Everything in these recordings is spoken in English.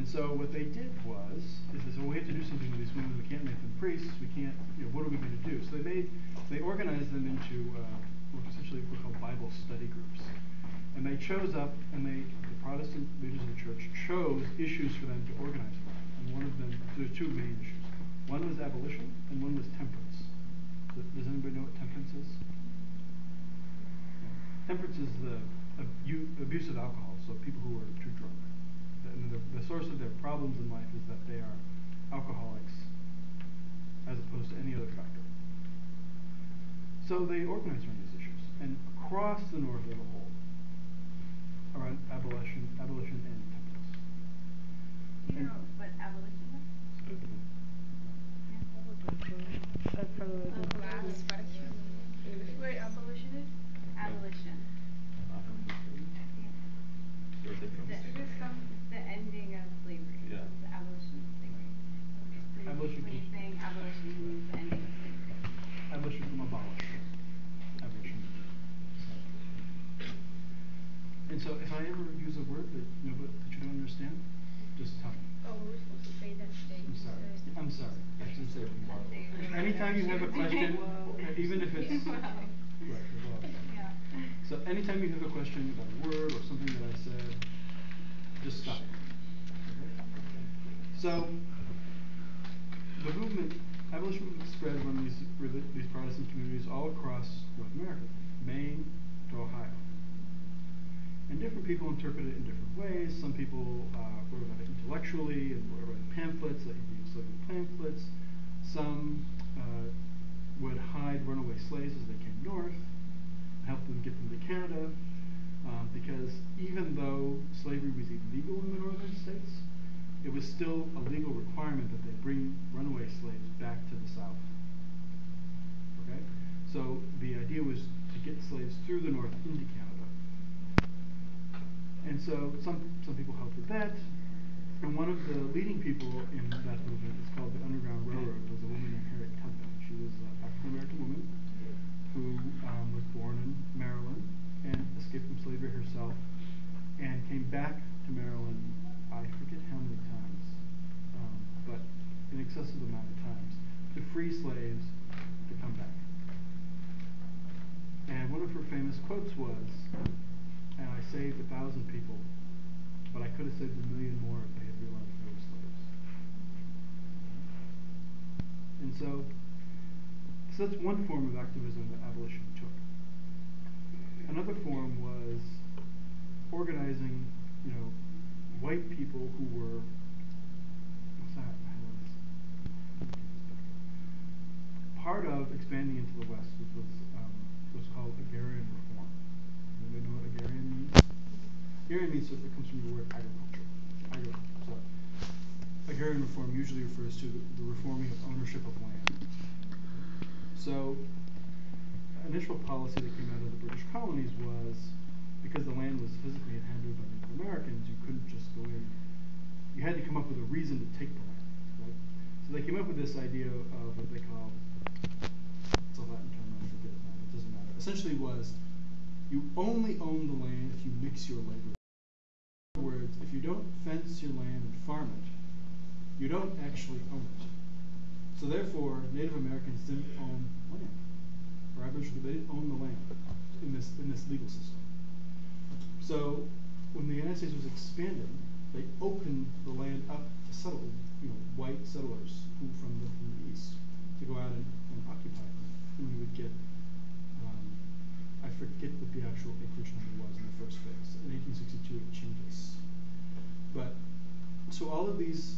so what they did was, is they said, well, we have to do something with these women. We can't make them priests. We can't, what are we going to do? So they organized them into what essentially were called Bible study groups. And they chose up, and the Protestant leaders of the church chose issues for them to organize around. And one of them, there's two main issues. One was abolition, and one was temperance. Does anybody know what temperance is? Temperance is the abuse of alcohol, so people who are too drunk. And the source of their problems in life is that they are alcoholics as opposed to any other factor. So they organized around these issues. And across the north of the whole, around abolition and temperance. Do you know what abolition is? Wait, abolition is? Abolition. The ending of slavery. Yeah. The abolition of slavery. Abolition. When you're saying abolition means the ending of slavery. Abolition from abolish. Abolition. And so if I ever use a word that you don't understand, just tell me. Oh, we're supposed to say that today. I'm sorry. I shouldn't say it. Anytime you have a question, even if it's right. Yeah. So anytime you have a question about a word or something that I said, just stop. So the movement, abolition movement spread among these Protestant communities all across North America, Maine to Ohio. And different people interpret it in different ways. Some people wrote about it intellectually and wrote pamphlets, like slavery pamphlets. Some would hide runaway slaves as they came north, help them get them to Canada, because even though slavery was illegal in the northern states, it was still a legal requirement that they bring runaway slaves back to the south. Okay? So the idea was to get slaves through the north into Canada. And so some people helped with that. And one of the leading people in that movement is called the Underground Railroad. Was a woman named Harriet Tubman. She was an African-American woman who was born in Maryland and escaped from slavery herself and came back to Maryland, I forget how many times, but an excessive amount of times, to free slaves to come back. And one of her famous quotes was, "And I saved 1,000 people, but I could have saved 1,000,000 more if they had realized they were slaves." And so that's one form of activism that abolition took. Another form was organizing, white people who were, part of expanding into the West was called agrarian reform. Anybody know what agrarian means? Agrarian means it comes from the word agriculture. So agrarian reform usually refers to the reforming of ownership of land. So initial policy that came out of the British colonies was, because the land was physically inhabited by Native Americans, you couldn't just go in. You had to come up with a reason to take the land, right? So they came up with this idea of what they call, it's a Latin term, I forget it now, it doesn't matter. Essentially was, you only own the land if you mix your labor. In other words, if you don't fence your land and farm it, you don't actually own it. So therefore, Native Americans didn't own land. Or Aboriginal, they didn't own the land in this legal system. So when the United States was expanding, they opened the land up to settle, white settlers from the east to go out and occupy it. And you would get, I forget what the actual acreage number was in the first phase. In 1862 it changes. But so all of these,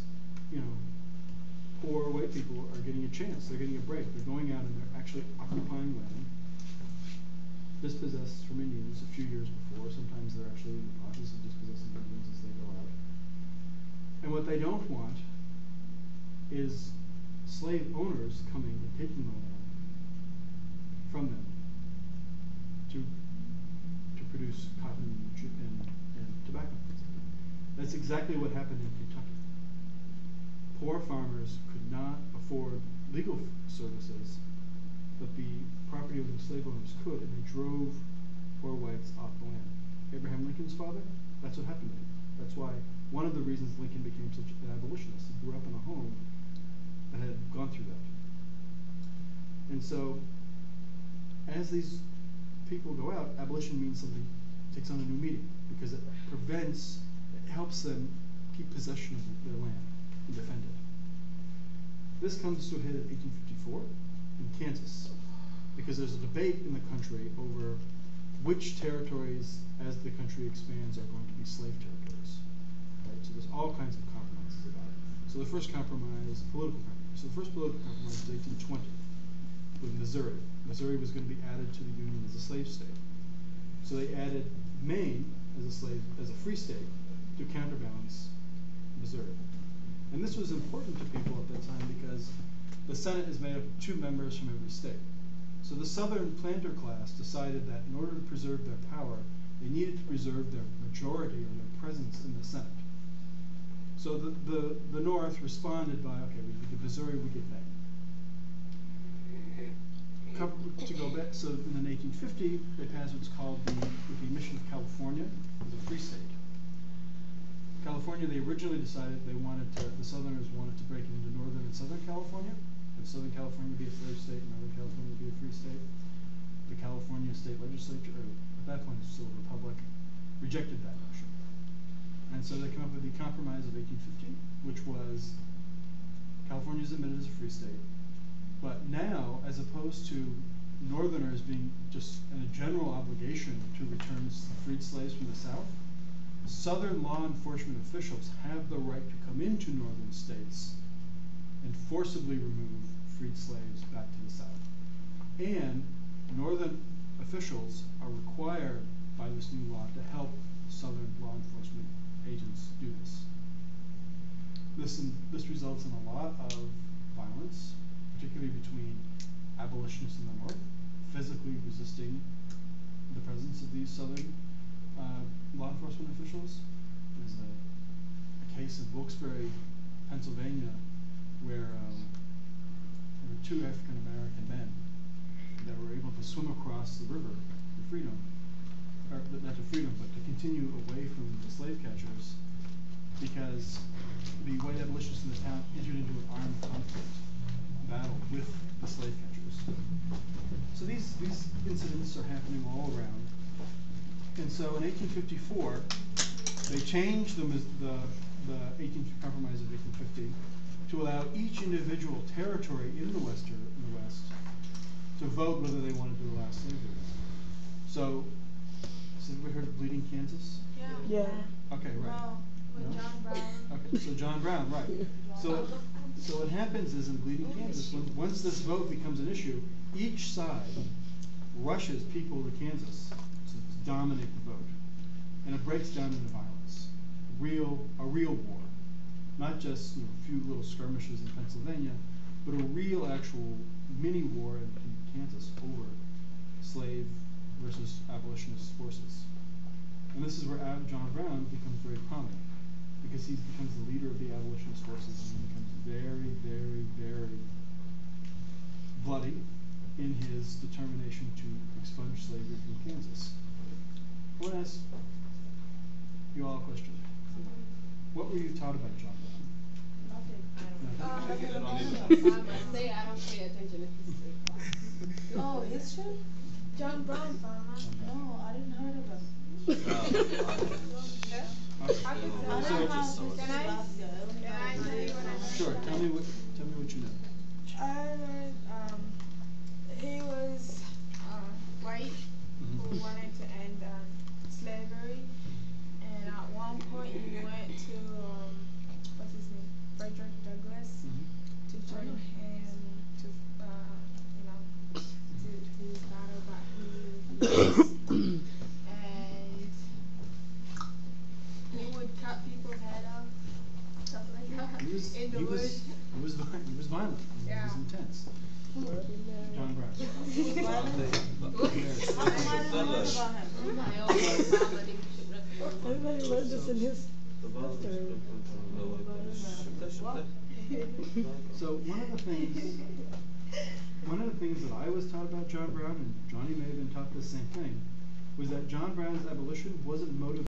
poor white people are getting a chance. They're getting a break. They're going out and they're actually occupying land dispossessed from Indians a few years before. Sometimes they're actually in the process of dispossessing Indians as they go out. And what they don't want is slave owners coming and taking the land from them to produce cotton and tobacco. That's exactly what happened in Kentucky. Poor farmers could not afford legal services, but the property owners, slave owners could, and they drove poor whites off the land. Abraham Lincoln's father, that's what happened to him. That's why one of the reasons Lincoln became such an abolitionist. He grew up in a home that had gone through that. And so, as these people go out, abolition means something takes on a new meaning because it helps them keep possession of their land and defend it. This comes to a head in 1854 in Kansas because there's a debate in the country over which territories, as the country expands, are going to be slave territories. Right? So there's all kinds of compromises about it. So the first compromise, political compromise. So the first political compromise was 1820 with Missouri. Missouri was going to be added to the Union as a slave state. So they added Maine as a free state to counterbalance Missouri. And this was important to people at that time because the Senate is made up of 2 members from every state. So the Southern planter class decided that in order to preserve their power, they needed to preserve their majority or their presence in the Senate. So the North responded by, okay, we get Missouri, we get Maine. To go back, so in 1850, they passed what's called the admission of California as a free state. California, they originally decided the Southerners wanted to break it into Northern and Southern California. If Southern California would be a slave state and Northern California would be a free state. The California state legislature, or at that point it was still a republic, rejected that notion. And so they came up with the Compromise of 1850, which was California is admitted as a free state. But now, as opposed to Northerners being just in a general obligation to return freed slaves from the South, Southern law enforcement officials have the right to come into Northern states and forcibly remove freed slaves back to the South. And Northern officials are required by this new law to help Southern law enforcement agents do this. This results in a lot of violence, particularly between abolitionists in the North, physically resisting the presence of these Southern law enforcement officials. There's a case in Wilkes-Barre, Pennsylvania, where there were 2 African-American men that were able to swim across the river to freedom, or not to freedom, but to continue away from the slave catchers because the white abolitionists in the town entered into an armed conflict battle with the slave catchers. So these incidents are happening all around. And so in 1854, they changed the 18th Compromise of 1850 to allow each individual territory in the West to vote whether they wanted to allow slavery. So, has everybody heard of Bleeding Kansas? Yeah. Okay, right. Well, with No? John Brown. Okay, so John Brown, right. So what happens is in Bleeding Kansas, once this vote becomes an issue, each side rushes people to Kansas to dominate the vote. And it breaks down into violence. A real war. Not just a few little skirmishes in Pennsylvania, but a real actual mini war in Kansas over slave versus abolitionist forces. And this is where John Brown becomes very prominent because he becomes the leader of the abolitionist forces and he becomes very, very, very bloody in his determination to expunge slavery from Kansas. I want to ask you all a question. What were you taught about John Brown? Nothing. Say I don't pay attention to history. Oh, history? John Brown, farmer. No, I didn't heard of him. Okay. Can I tell you what I heard? Sure. Tell me what you know. I heard he was white who wanted to end slavery, and at one point he went to what's his name, Frederick Douglass, to join him to to battle about who he was. And he would cut people's head off, stuff like that, in the woods. He was violent. Yeah. He was intense. John Brown. Everybody learned this in his history. So one of the things that I was taught about John Brown, and Johnny may have been taught the same thing, was that John Brown's abolition wasn't motivated